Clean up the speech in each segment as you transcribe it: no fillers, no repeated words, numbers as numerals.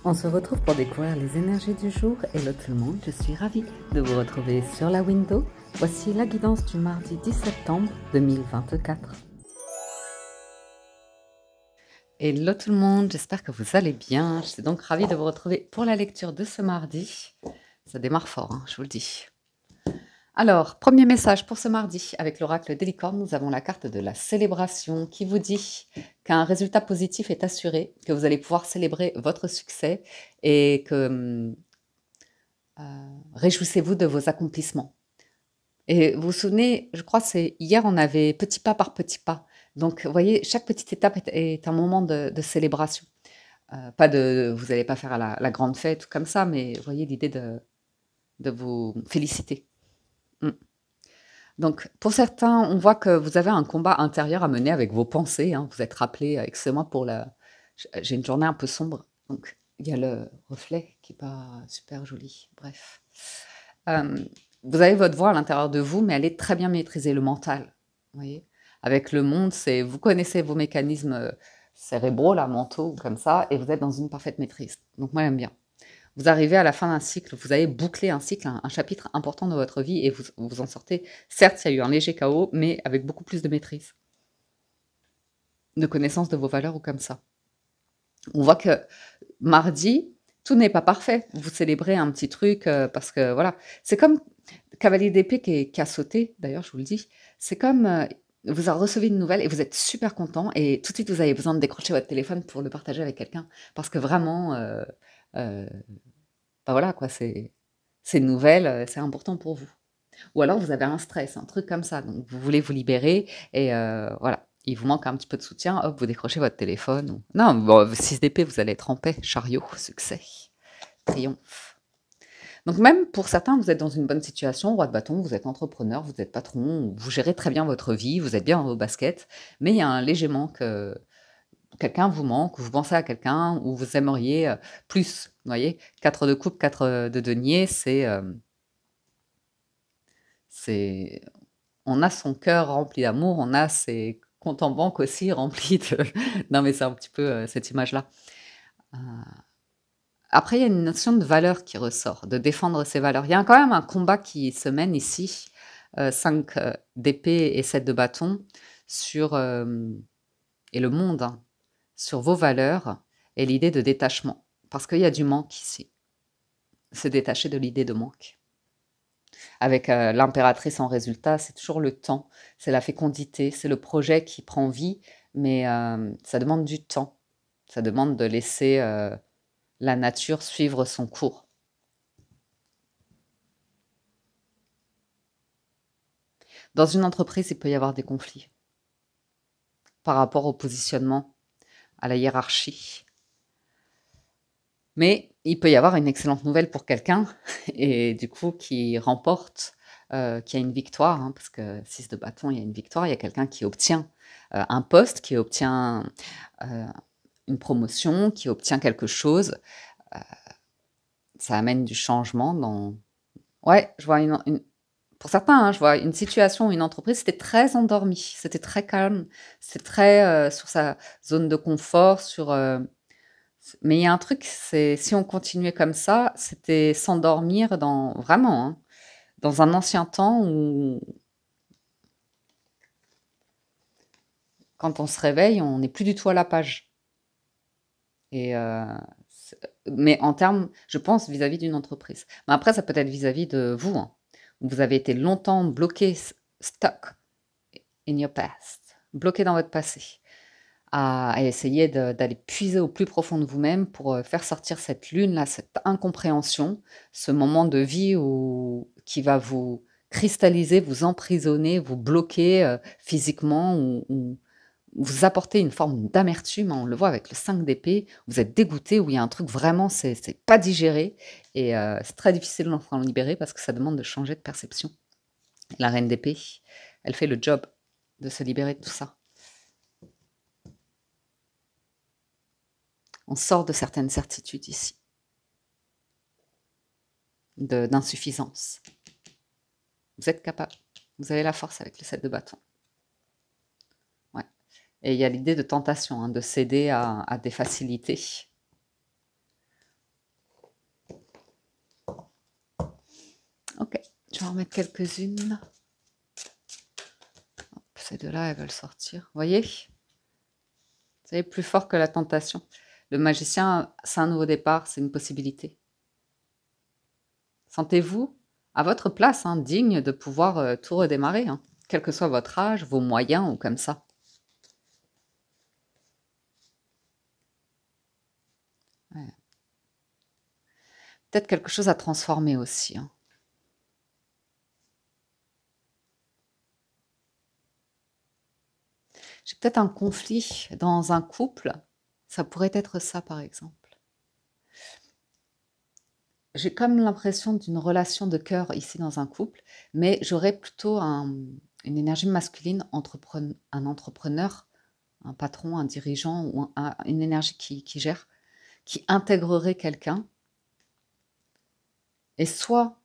On se retrouve pour découvrir les énergies du jour. Hello tout le monde, je suis ravie de vous retrouver sur la window. Voici la guidance du mardi 10 septembre 2024. Hello tout le monde, j'espère que vous allez bien. Je suis donc ravie de vous retrouver pour la lecture de ce mardi. Ça démarre fort, hein, je vous le dis. Alors, premier message pour ce mardi. Avec l'oracle des licornes, nous avons la carte de la célébration qui vous dit qu'un résultat positif est assuré, que vous allez pouvoir célébrer votre succès et que réjouissez-vous de vos accomplissements. Et vous vous souvenez, je crois c'est hier, on avait petit pas par petit pas. Donc, vous voyez, chaque petite étape est un moment de célébration. Pas de, vous n'allez pas faire la grande fête ou comme ça, mais vous voyez l'idée de vous féliciter. Donc, pour certains, on voit que vous avez un combat intérieur à mener avec vos pensées. Hein. Vous êtes rappelé, excusez-moi pour la... J'ai une journée un peu sombre, donc il y a le reflet qui n'est pas super joli. Bref. Vous avez votre voix à l'intérieur de vous, mais elle est très bien maîtrisée, le mental. Vous voyez, avec le monde, c'est vous connaissez vos mécanismes cérébraux, là, mentaux, comme ça, et vous êtes dans une parfaite maîtrise. Donc moi, j'aime bien. Vous arrivez à la fin d'un cycle, vous avez bouclé un cycle, un chapitre important de votre vie, et vous en sortez. Certes, il y a eu un léger chaos, mais avec beaucoup plus de maîtrise, de connaissance de vos valeurs ou comme ça. On voit que mardi, tout n'est pas parfait. Vous célébrez un petit truc parce que voilà, c'est comme Cavalier d'épée qui a sauté, d'ailleurs, je vous le dis. C'est comme vous en recevez une nouvelle et vous êtes super content et tout de suite vous avez besoin de décrocher votre téléphone pour le partager avec quelqu'un parce que vraiment, bah voilà quoi, c'est une nouvelle, c'est important pour vous. Ou alors vous avez un stress, un truc comme ça, donc vous voulez vous libérer et voilà. Il vous manque un petit peu de soutien, hop, vous décrochez votre téléphone. Non, bon, 6 d'épée, vous allez être en paix, chariot, succès, triomphe. Donc même pour certains, vous êtes dans une bonne situation, roi de bâton, vous êtes entrepreneur, vous êtes patron, vous gérez très bien votre vie, vous êtes bien dans vos baskets, mais il y a un léger manque, quelqu'un vous manque, ou vous pensez à quelqu'un, ou vous aimeriez plus, vous voyez. 4 de coupe, 4 de denier, c'est on a son cœur rempli d'amour, on a ses comptes en banque aussi remplis de... Non mais c'est un petit peu cette image-là. Après, il y a une notion de valeur qui ressort, de défendre ses valeurs. Il y a quand même un combat qui se mène ici, 5 d'épée et 7 de bâton, sur, et le monde, hein, sur vos valeurs et l'idée de détachement. Parce qu'il y a du manque ici. Se détacher de l'idée de manque. Avec l'impératrice en résultat, c'est toujours le temps, c'est la fécondité, c'est le projet qui prend vie, mais ça demande du temps. Ça demande de laisser la nature suivre son cours. Dans une entreprise, il peut y avoir des conflits par rapport au positionnement, à la hiérarchie. Mais il peut y avoir une excellente nouvelle pour quelqu'un et du coup qui remporte, qui a une victoire, hein, parce que 6 de bâton, il y a une victoire, il y a quelqu'un qui obtient un poste, qui obtient une promotion, qui obtient quelque chose. Ça amène du changement dans... Ouais, je vois pour certains, hein, je vois une situation, une entreprise, c'était très endormi, c'était très calme, c'était très sur sa zone de confort, mais il y a un truc, c'est si on continuait comme ça, c'était s'endormir dans vraiment, hein, dans un ancien temps où quand on se réveille, on n'est plus du tout à la page. Et mais en termes, je pense, vis-à-vis d'une entreprise. Mais après, ça peut être vis-à-vis de vous, hein. Vous avez été longtemps bloqué, stuck in your past, bloqué dans votre passé, à essayer d'aller puiser au plus profond de vous-même pour faire sortir cette lune-là, cette incompréhension, ce moment de vie qui va vous cristalliser, vous emprisonner, vous bloquer physiquement ou vous apporter une forme d'amertume. On le voit avec le 5 d'épée, vous êtes dégoûté, où il y a un truc vraiment, c'est pas digéré et c'est très difficile d'en s'en libérer parce que ça demande de changer de perception. La reine d'épée, elle fait le job de se libérer de tout ça. On sort de certaines certitudes ici, d'insuffisance. Vous êtes capable, vous avez la force avec le 7 de bâton. Ouais. Et il y a l'idée de tentation, hein, de céder à des facilités. vais en mettre quelques-unes. Ces deux-là, elles veulent sortir. Vous voyez? C'est plus fort que la tentation. Le magicien, c'est un nouveau départ, c'est une possibilité. Sentez-vous à votre place, hein, digne de pouvoir tout redémarrer, hein, quel que soit votre âge, vos moyens ou comme ça. Ouais. Peut-être quelque chose à transformer aussi. Hein. J'ai peut-être un conflit dans un couple. Ça pourrait être ça, par exemple. J'ai comme l'impression d'une relation de cœur ici dans un couple, mais j'aurais plutôt une énergie masculine, un entrepreneur, un patron, un dirigeant, ou une énergie qui gère, qui intégrerait quelqu'un. Et soit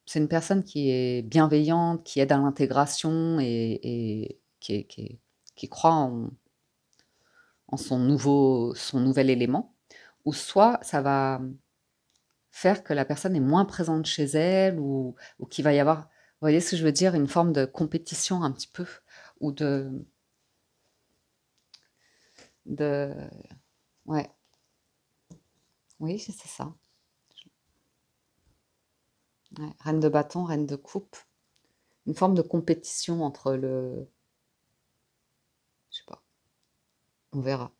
c'est une personne qui est bienveillante, qui aide à l'intégration et qui croit en son nouvel élément, ou soit ça va faire que la personne est moins présente chez elle ou qu'il va y avoir, vous voyez ce que je veux dire, une forme de compétition un petit peu, ou ouais, oui, c'est ça. Ouais, reine de bâton, reine de coupe. Une forme de compétition entre je sais pas, on verra.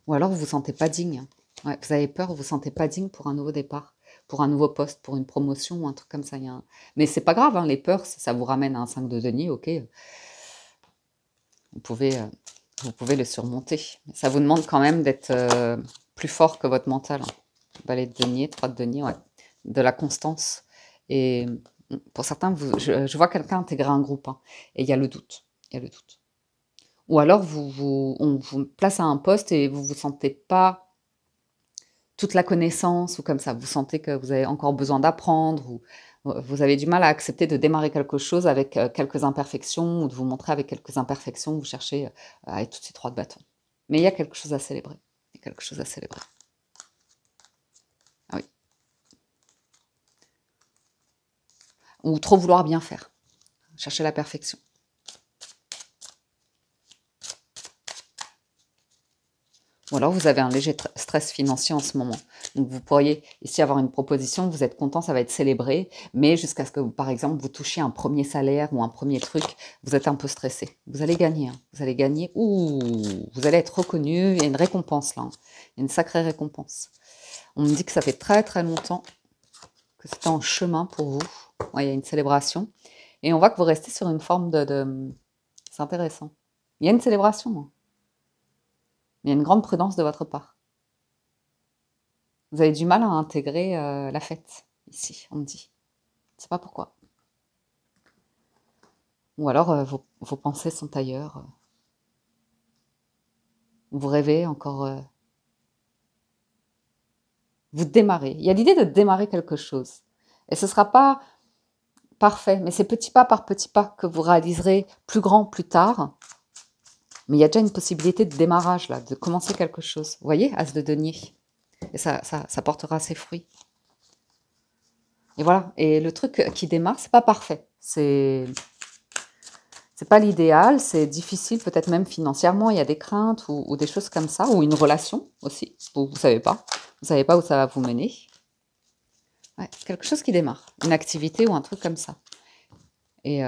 Ou alors vous vous sentez pas digne. Ouais, vous avez peur, vous vous sentez pas digne pour un nouveau départ, pour un nouveau poste, pour une promotion ou un truc comme ça. Mais c'est pas grave, hein, les peurs, ça vous ramène à un 5 de denier, ok. Vous pouvez le surmonter. Ça vous demande quand même d'être plus fort que votre mental. Hein. Balai de denier, 3 de denier, ouais. De la constance. Et pour certains, je vois quelqu'un intégrer un groupe, hein, et il y a le doute. Il y a le doute. Ou alors, on vous place à un poste et vous ne vous sentez pas toute la connaissance ou comme ça. Vous sentez que vous avez encore besoin d'apprendre ou vous avez du mal à accepter de démarrer quelque chose avec quelques imperfections ou de vous montrer avec quelques imperfections. Vous cherchez à être tout de suite 3 de bâton. Mais il y a quelque chose à célébrer. Il y a quelque chose à célébrer. Ah oui. Ou trop vouloir bien faire. Chercher la perfection. Ou alors vous avez un léger stress financier en ce moment. Donc vous pourriez ici avoir une proposition, vous êtes content, ça va être célébré, mais jusqu'à ce que, par exemple, vous touchiez un premier salaire ou un premier truc, vous êtes un peu stressé. Vous allez gagner, hein. Vous allez gagner, ou vous allez être reconnu, il y a une récompense là, hein. Il y a une sacrée récompense. On me dit que ça fait très très longtemps que c'était en chemin pour vous. Ouais, il y a une célébration. Et on voit que vous restez sur une forme C'est intéressant. Il y a une célébration, hein. Il y a une grande prudence de votre part. Vous avez du mal à intégrer la fête, ici, on me dit. Je ne sais pas pourquoi. Ou alors, vos pensées sont ailleurs. Vous rêvez encore. Vous démarrez. Il y a l'idée de démarrer quelque chose. Et ce ne sera pas parfait, mais c'est petit pas par petit pas que vous réaliserez plus grand plus tard. Mais il y a déjà une possibilité de démarrage, là, de commencer quelque chose. Vous voyez, As de denier. Et ça portera ses fruits. Et voilà. Et le truc qui démarre, c'est pas parfait. C'est pas l'idéal, c'est difficile, peut-être même financièrement, il y a des craintes ou des choses comme ça, ou une relation aussi. Vous savez pas. Vous savez pas où ça va vous mener. Ouais, quelque chose qui démarre. Une activité ou un truc comme ça. Et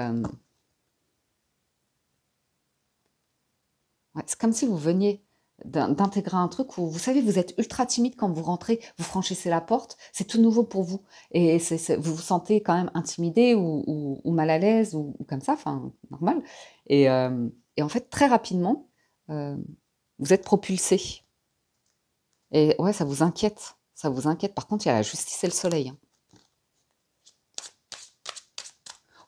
ouais, c'est comme si vous veniez d'intégrer un truc où, vous savez, vous êtes ultra timide quand vous rentrez, vous franchissez la porte, c'est tout nouveau pour vous. Et vous vous sentez quand même intimidé ou mal à l'aise ou comme ça, enfin, normal. Et en fait, très rapidement, vous êtes propulsé. Et ouais, ça vous inquiète. Ça vous inquiète. Par contre, il y a la justice et le soleil. Hein.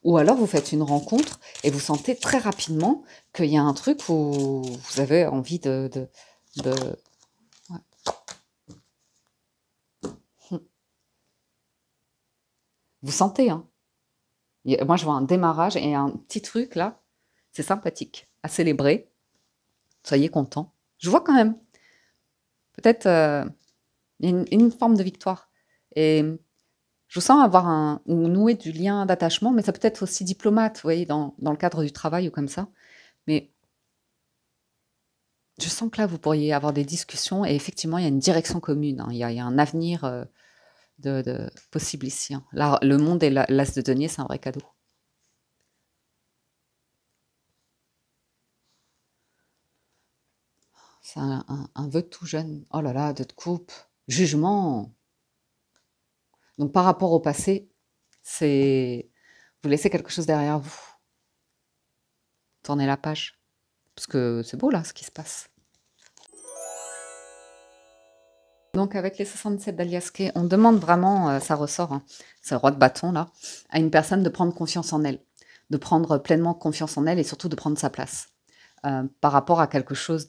Ou alors, vous faites une rencontre et vous sentez très rapidement qu'il y a un truc où vous avez envie de ouais. Vous sentez, hein. Moi, je vois un démarrage et un petit truc là. C'est sympathique. À célébrer. Soyez contents. Je vois quand même. Peut-être il y a une forme de victoire. Et Je vous sens avoir ou nouer du lien d'attachement, mais ça peut être aussi diplomate, vous voyez, dans le cadre du travail ou comme ça. Mais je sens que là, vous pourriez avoir des discussions et effectivement, il y a une direction commune, hein. Il y a un avenir de possible ici, hein. Là, le monde et l'as de denier, c'est un vrai cadeau. C'est un vœu tout jeune. Oh là là, deux de coupe. Jugement. Donc par rapport au passé, c'est vous laissez quelque chose derrière vous. Tournez la page. Parce que c'est beau là, ce qui se passe. Donc avec les 67 d'Aliaské, on demande vraiment, ça ressort, hein, c'est le roi de bâton là, à une personne de prendre confiance en elle, de prendre pleinement confiance en elle et surtout de prendre sa place par rapport à quelque chose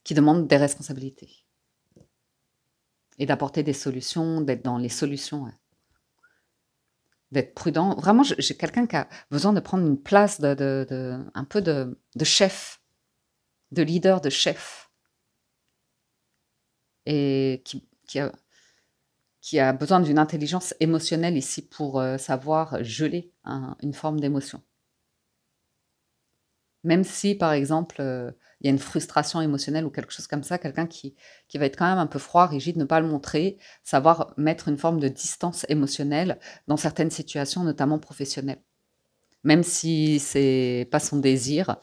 qui demande des responsabilités et d'apporter des solutions, d'être dans les solutions, ouais. D'être prudent. Vraiment, j'ai quelqu'un qui a besoin de prendre une place un peu de chef, de leader, de chef, et qui a besoin d'une intelligence émotionnelle ici pour savoir geler une forme d'émotion. Même si, par exemple, il y a une frustration émotionnelle ou quelque chose comme ça, quelqu'un qui va être quand même un peu froid, rigide, ne pas le montrer, savoir mettre une forme de distance émotionnelle dans certaines situations, notamment professionnelles. Même si c'est pas son désir,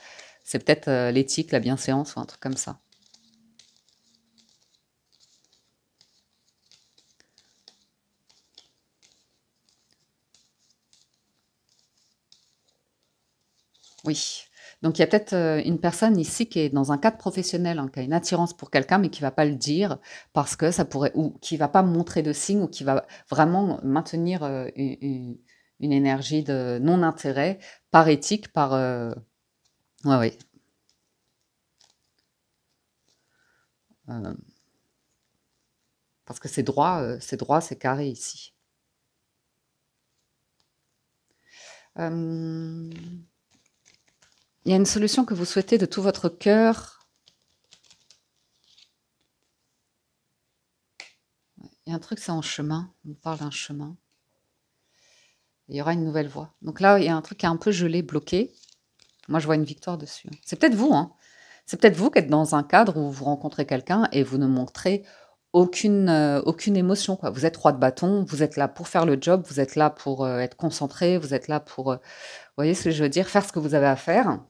c'est peut-être l'éthique, la bienséance ou un truc comme ça. Oui. Donc il y a peut-être une personne ici qui est dans un cadre professionnel, hein, qui a une attirance pour quelqu'un, mais qui va pas le dire parce que ça pourrait, ou qui va pas montrer de signe, ou qui va vraiment maintenir une énergie de non-intérêt par éthique, par... ouais, ouais. Parce que c'est droit, c'est carré ici. Il y a une solution que vous souhaitez de tout votre cœur. Il y a un truc, c'est en chemin. On parle d'un chemin. Il y aura une nouvelle voie. Donc là, il y a un truc qui est un peu gelé, bloqué. Moi, je vois une victoire dessus. C'est peut-être vous, hein. C'est peut-être vous qui êtes dans un cadre où vous rencontrez quelqu'un et vous ne montrez aucune émotion, quoi. Vous êtes roi de bâton, vous êtes là pour faire le job, vous êtes là pour être concentré, vous êtes là pour, vous voyez ce que je veux dire, faire ce que vous avez à faire.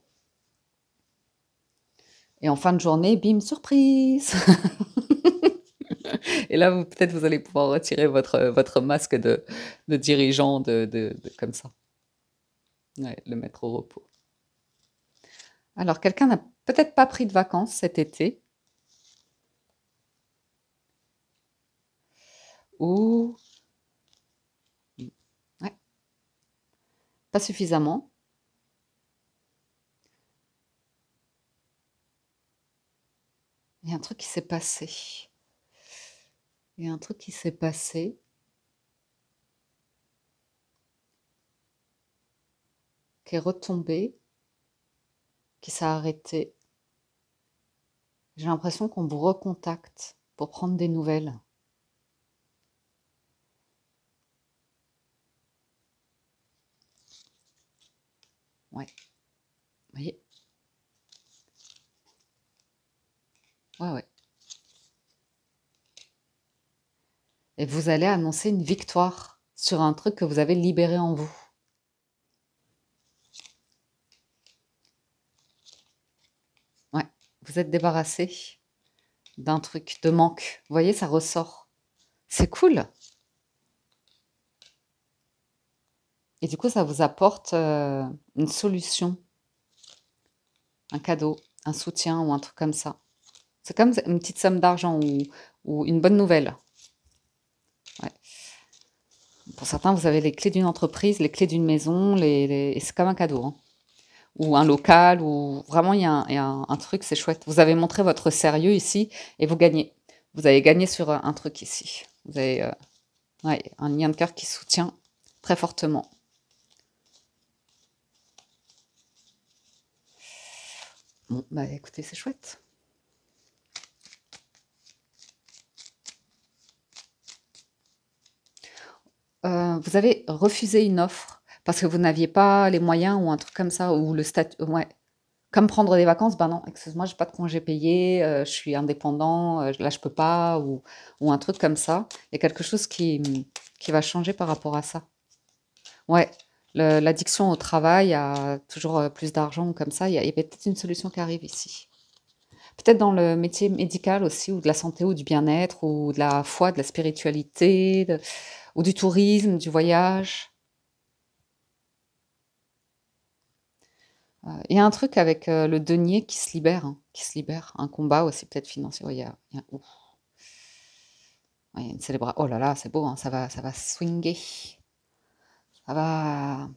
Et en fin de journée, bim, surprise. Et là, peut-être vous allez pouvoir retirer votre masque de dirigeant comme ça. Ouais, le mettre au repos. Alors, quelqu'un n'a peut-être pas pris de vacances cet été. Ou ouais, pas suffisamment. Il y a un truc qui s'est passé. Il y a un truc qui s'est passé. Qui est retombé, qui s'est arrêté. J'ai l'impression qu'on vous recontacte pour prendre des nouvelles. Ouais. Vous voyez? Ouais, ouais. Et vous allez annoncer une victoire sur un truc que vous avez libéré en vous. Ouais. Vous êtes débarrassé d'un truc de manque. Vous voyez, ça ressort. C'est cool. Et du coup, ça vous apporte une solution, un cadeau, un soutien ou un truc comme ça. C'est comme une petite somme d'argent ou une bonne nouvelle. Ouais. Pour certains, vous avez les clés d'une entreprise, les clés d'une maison, et c'est comme un cadeau, hein. Ou un local, ou vraiment, il y a un truc, c'est chouette. Vous avez montré votre sérieux ici, et vous gagnez. Vous avez gagné sur un truc ici. Vous avez ouais, un lien de cœur qui soutient très fortement. Bon, bah écoutez, c'est chouette. Vous avez refusé une offre parce que vous n'aviez pas les moyens ou un truc comme ça ou le statut ouais, comme prendre des vacances, ben non, excuse-moi, j'ai pas de congé payé, je suis indépendant, là je peux pas ou un truc comme ça. Il y a quelque chose qui va changer par rapport à ça. Ouais, l'addiction au travail à toujours, plus d'argent ou comme ça, il y avait peut-être une solution qui arrive ici. Peut-être dans le métier médical aussi ou de la santé ou du bien-être ou de la foi, de la spiritualité, ou du tourisme, du voyage. Il y a un truc avec le denier qui se libère, hein, qui se libère. Un combat aussi peut-être financier. Ouais, ouf. Ouais, il y a une célébration. Oh là là, c'est beau, hein, ça va swinguer. Ça va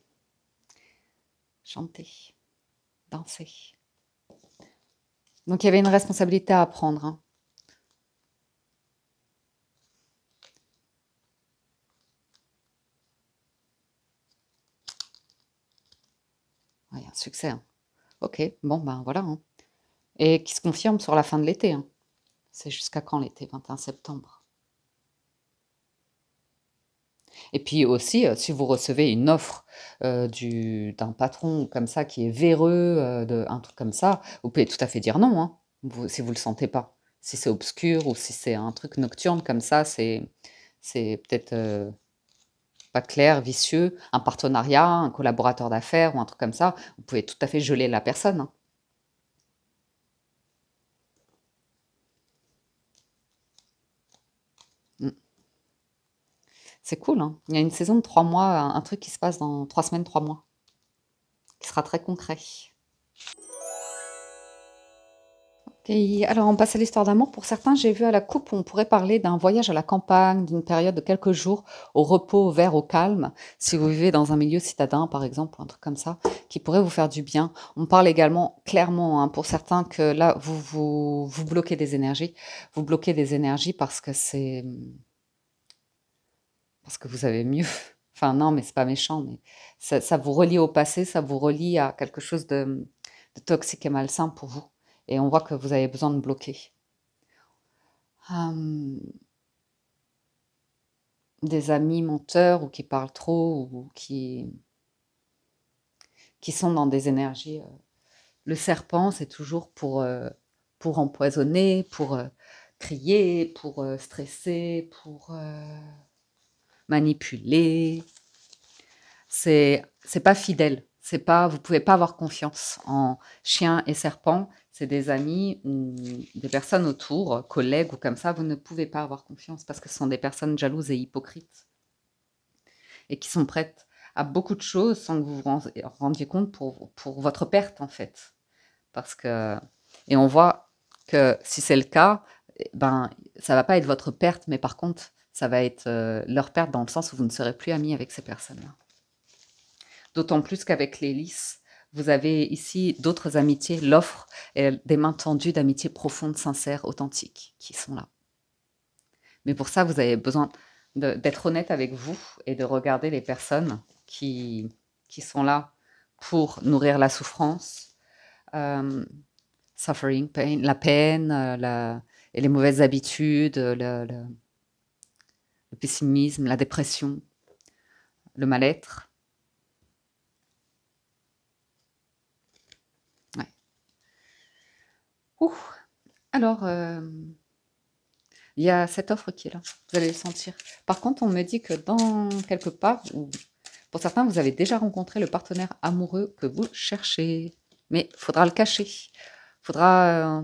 chanter, danser. Donc il y avait une responsabilité à prendre, hein. Ouais, un succès, hein. Ok, bon ben voilà, hein. Et qui se confirme sur la fin de l'été, hein. C'est jusqu'à quand l'été? 21 septembre. Et puis aussi, si vous recevez une offre d'un patron comme ça qui est véreux, un truc comme ça, vous pouvez tout à fait dire non, hein, si vous ne le sentez pas. Si c'est obscur ou si c'est un truc nocturne comme ça, c'est peut-être pas clair, vicieux, un partenariat, un collaborateur d'affaires ou un truc comme ça, vous pouvez tout à fait geler la personne, hein. Mm. C'est cool, hein. Il y a une saison de 3 mois, un truc qui se passe dans 3 semaines, 3 mois, qui sera très concret. Et alors, on passe à l'histoire d'amour. Pour certains, j'ai vu à la coupe, on pourrait parler d'un voyage à la campagne, d'une période de quelques jours au repos, au vert, au calme, si vous vivez dans un milieu citadin, par exemple, ou un truc comme ça, qui pourrait vous faire du bien. On parle également clairement, hein, pour certains, que là, vous bloquez des énergies. Vous bloquez des énergies parce que vous avez mieux. Enfin, non, mais c'est pas méchant, mais ça vous relie au passé, ça vous relie à quelque chose de toxique et malsain pour vous. Et on voit que vous avez besoin de bloquer. Hem, des amis menteurs ou qui parlent trop ou qui sont dans des énergies, le serpent, c'est toujours pour empoisonner, pour, crier, pour, stresser, pour, manipuler. C'est pas fidèle. C'est pas Vous pouvez pas avoir confiance en chien et serpent. C'est des amis ou des personnes autour, collègues ou comme ça, vous ne pouvez pas avoir confiance parce que ce sont des personnes jalouses et hypocrites et qui sont prêtes à beaucoup de choses sans que vous vous rendiez compte pour votre perte, en fait. Parce que et on voit que si c'est le cas, ben, ça va pas être votre perte, mais par contre, ça va être, leur perte dans le sens où vous ne serez plus amis avec ces personnes-là. D'autant plus qu'avec les lys, vous avez ici d'autres amitiés, l'offre et des mains tendues d'amitiés profondes, sincères, authentiques qui sont là. Mais pour ça, vous avez besoin d'être honnête avec vous et de regarder les personnes qui sont là pour nourrir la souffrance, suffering, pain, la peine, et les mauvaises habitudes, le pessimisme, la dépression, le mal-être. Ouais. Ouh. Alors, il y a cette offre qui est là, vous allez le sentir. Par contre, on me dit que dans quelque part, ou pour certains, vous avez déjà rencontré le partenaire amoureux que vous cherchez. Mais il faudra le cacher. Il faudra,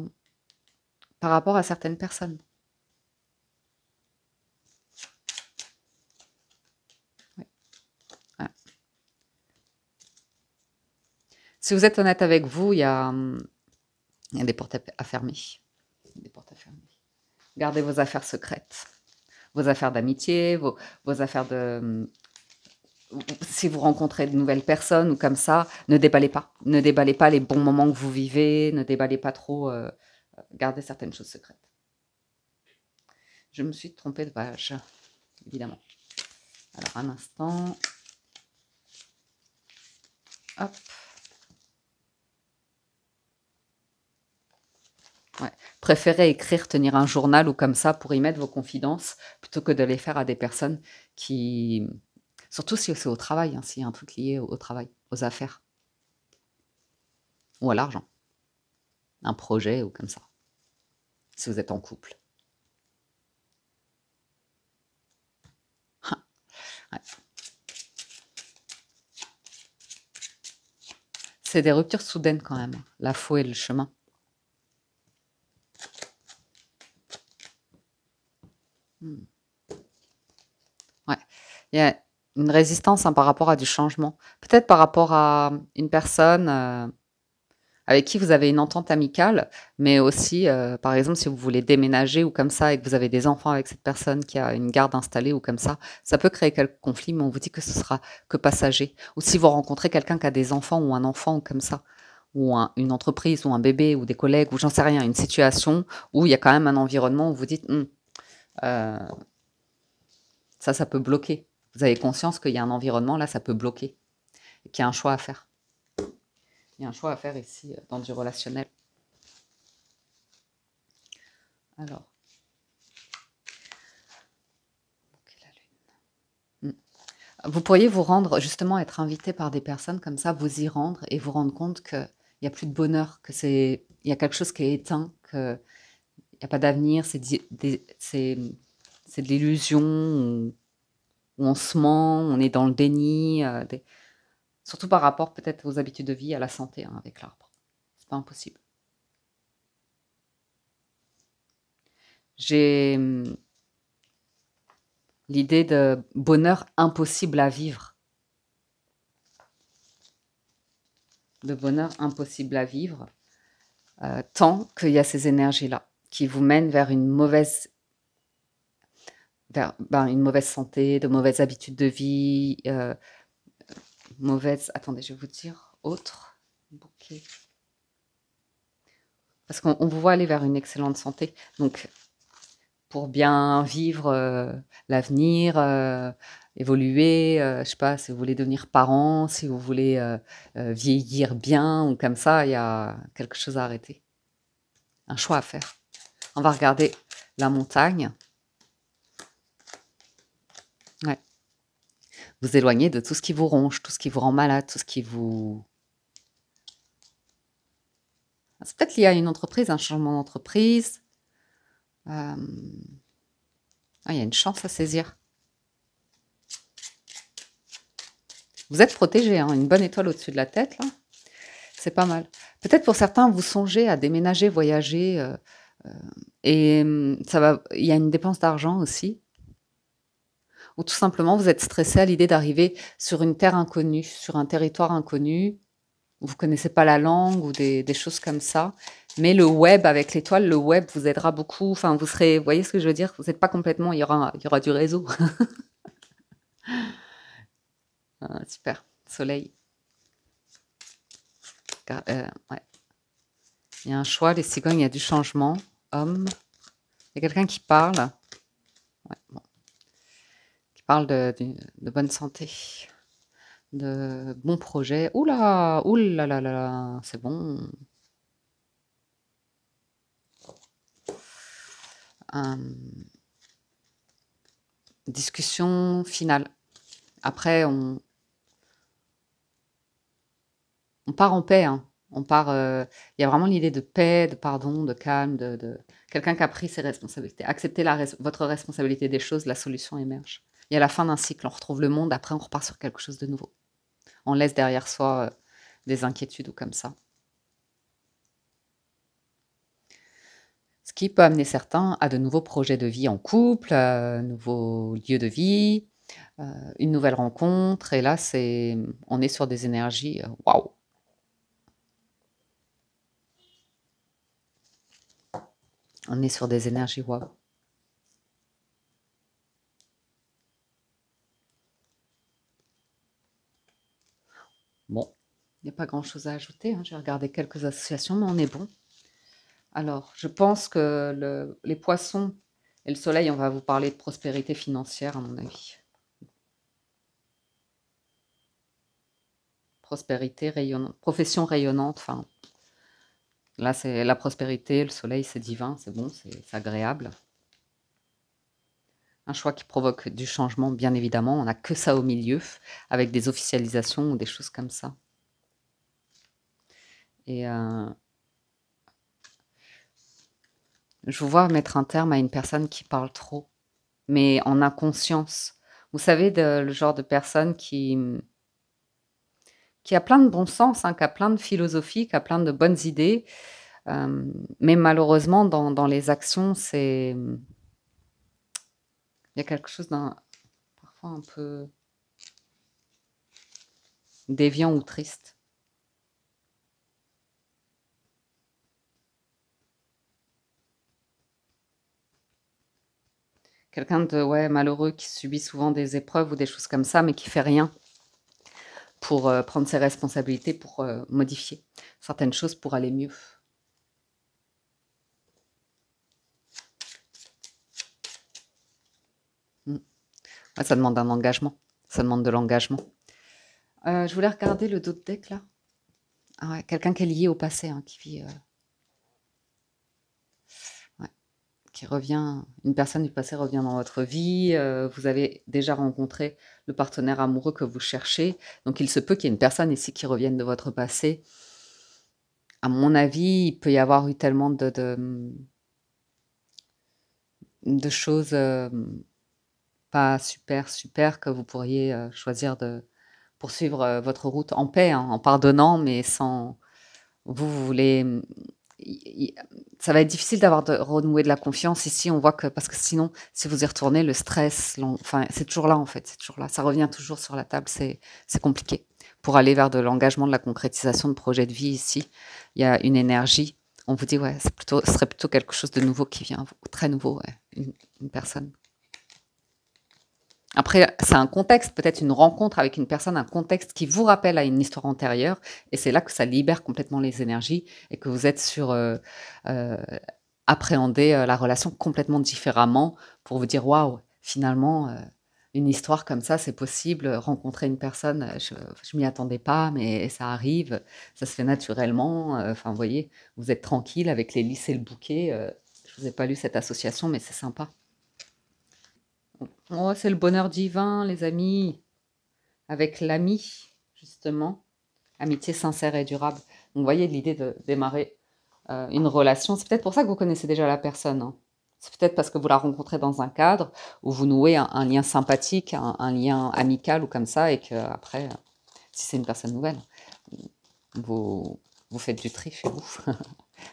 par rapport à certaines personnes. Ouais. Ouais. Si vous êtes honnête avec vous, il y a des portes à fermer. Des portes à fermer. Gardez vos affaires secrètes. Vos affaires d'amitié, vos affaires de... Si vous rencontrez de nouvelles personnes ou comme ça, ne déballez pas. Ne déballez pas les bons moments que vous vivez. Ne déballez pas trop. Gardez certaines choses secrètes. Je me suis trompée de page, évidemment. Alors, un instant. Hop. Ouais. Préférez écrire, tenir un journal ou comme ça pour y mettre vos confidences plutôt que de les faire à des personnes qui Surtout si c'est au travail, hein, s'il y a un truc lié au travail, aux affaires ou à l'argent, un projet ou comme ça, si vous êtes en couple. Ouais. C'est des ruptures soudaines quand même, la faux et le chemin. Ouais. Il y a une résistance, hein, par rapport à du changement. Peut-être par rapport à une personne, avec qui vous avez une entente amicale, mais aussi, par exemple, si vous voulez déménager ou comme ça et que vous avez des enfants avec cette personne qui a une garde installée ou comme ça peut créer quelques conflits, mais on vous dit que ce sera que passager. Ou si vous rencontrez quelqu'un qui a des enfants ou un enfant ou comme ça, ou une entreprise ou un bébé ou des collègues ou j'en sais rien, une situation où il y a quand même un environnement où vous dites, euh, ça peut bloquer. Vous avez conscience qu'il y a un environnement là, ça peut bloquer, et qu'il y a un choix à faire. Il y a un choix à faire ici dans du relationnel. Alors. Vous pourriez vous rendre, justement, être invité par des personnes comme ça, vous y rendre et vous rendre compte qu'il n'y a plus de bonheur, il y a quelque chose qui est éteint, qu'il n'y a pas d'avenir, c'est de l'illusion, où on se ment, on est dans le déni, surtout par rapport peut-être aux habitudes de vie, à la santé, hein, avec l'arbre. C'est pas impossible. J'ai l'idée de bonheur impossible à vivre. De bonheur impossible à vivre, tant qu'il y a ces énergies-là qui vous mènent vers une mauvaise santé, de mauvaises habitudes de vie, attendez, je vais vous dire autre bouquet. Parce qu'on vous voit aller vers une excellente santé. Donc, pour bien vivre l'avenir, évoluer, je sais pas, si vous voulez devenir parent, si vous voulez vieillir bien ou comme ça, il y a quelque chose à arrêter. Un choix à faire. On va regarder la montagne. Ouais. Vous éloignez de tout ce qui vous ronge, tout ce qui vous rend malade, tout ce qui vous... C'est peut-être lié à une entreprise, un changement d'entreprise. Il y a une chance à saisir. Vous êtes protégé, hein, une bonne étoile au-dessus de la tête, là. C'est pas mal. Peut-être pour certains, vous songez à déménager, voyager, et il y a une dépense d'argent aussi. Ou tout simplement, vous êtes stressé à l'idée d'arriver sur une terre inconnue, sur un territoire inconnu, où vous connaissez pas la langue ou des choses comme ça. Mais le web, avec l'étoile, le web vous aidera beaucoup. Enfin, vous voyez ce que je veux dire? Vous n'êtes pas complètement, il y aura du réseau. Super. Soleil. Ouais. Il y a un choix, les cigognes, il y a du changement. Homme. Il y a quelqu'un qui parle. Ouais, bon. Qui parle de bonne santé. De bons projets. Oula, oula là là là, c'est bon. Discussion finale. Après, on part en paix, hein. Il y a vraiment l'idée de paix, de pardon, de calme, de quelqu'un qui a pris ses responsabilités. Accepter votre responsabilité des choses, la solution émerge. Il y a la fin d'un cycle, on retrouve le monde, après on repart sur quelque chose de nouveau. On laisse derrière soi des inquiétudes ou comme ça. Ce qui peut amener certains à de nouveaux projets de vie en couple, nouveaux lieux de vie, une nouvelle rencontre. Et là, on est sur des énergies, waouh! On est sur des énergies waouh! Bon, il n'y a pas grand-chose à ajouter, hein. J'ai regardé quelques associations, mais on est bon. Alors, je pense que les poissons et le soleil, on va vous parler de prospérité financière, à mon avis. Prospérité rayonnante, profession rayonnante, enfin, là, c'est la prospérité, le soleil, c'est divin, c'est bon, c'est agréable. Un choix qui provoque du changement, bien évidemment. On n'a que ça au milieu, avec des officialisations ou des choses comme ça. Et je vous vois mettre un terme à une personne qui parle trop, mais en inconscience. Vous savez, le genre de personne qui a plein de bon sens, hein, qui a plein de philosophie, qui a plein de bonnes idées, mais malheureusement, dans les actions, il y a quelque chose parfois un peu déviant ou triste. Quelqu'un de malheureux qui subit souvent des épreuves ou des choses comme ça, mais qui fait rien pour prendre ses responsabilités, pour modifier certaines choses pour aller mieux. Ouais, ça demande un engagement, ça demande de l'engagement. Je voulais regarder le dos de deck là. Ah ouais, quelqu'un qui est lié au passé, hein, qui vit, ouais, qui revient, une personne du passé revient dans votre vie. Vous avez déjà rencontré le partenaire amoureux que vous cherchez, donc il se peut qu'il y ait une personne ici qui revienne de votre passé. À mon avis, il peut y avoir eu tellement de choses pas super que vous pourriez choisir de poursuivre votre route en paix, hein, en pardonnant, mais sans... Vous voulez... Ça va être difficile de renouer de la confiance ici. On voit que, parce que sinon, si vous y retournez, le stress, enfin, c'est toujours là en fait, c'est toujours là. Ça revient toujours sur la table, c'est compliqué. Pour aller vers de l'engagement, de la concrétisation de projets de vie ici, il y a une énergie. On vous dit, ouais, ce serait plutôt quelque chose de nouveau qui vient, très nouveau, ouais, une personne. Après, c'est un contexte, peut-être une rencontre avec une personne, un contexte qui vous rappelle à une histoire antérieure, et c'est là que ça libère complètement les énergies et que vous êtes sur appréhender la relation complètement différemment pour vous dire waouh, finalement, une histoire comme ça, c'est possible. Rencontrer une personne, je m'y attendais pas, mais ça arrive, ça se fait naturellement. Enfin, vous voyez, vous êtes tranquille avec les lys et le bouquet. Je vous ai pas lu cette association, mais c'est sympa. Oh, c'est le bonheur divin, les amis, avec l'ami, justement. Amitié sincère et durable. Donc, vous voyez l'idée de démarrer une relation. C'est peut-être pour ça que vous connaissez déjà la personne, hein. C'est peut-être parce que vous la rencontrez dans un cadre où vous nouez un lien sympathique, un lien amical ou comme ça, et que après, si c'est une personne nouvelle, vous faites du tri chez vous.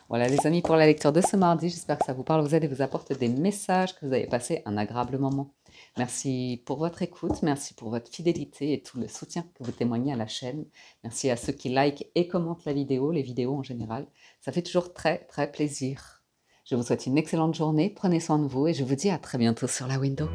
Voilà les amis pour la lecture de ce mardi. J'espère que ça vous parle, vous aide et vous apporte des messages, que vous avez passé un agréable moment. Merci pour votre écoute, merci pour votre fidélité et tout le soutien que vous témoignez à la chaîne. Merci à ceux qui likent et commentent la vidéo, les vidéos en général. Ça fait toujours très très plaisir. Je vous souhaite une excellente journée, prenez soin de vous et je vous dis à très bientôt sur la window.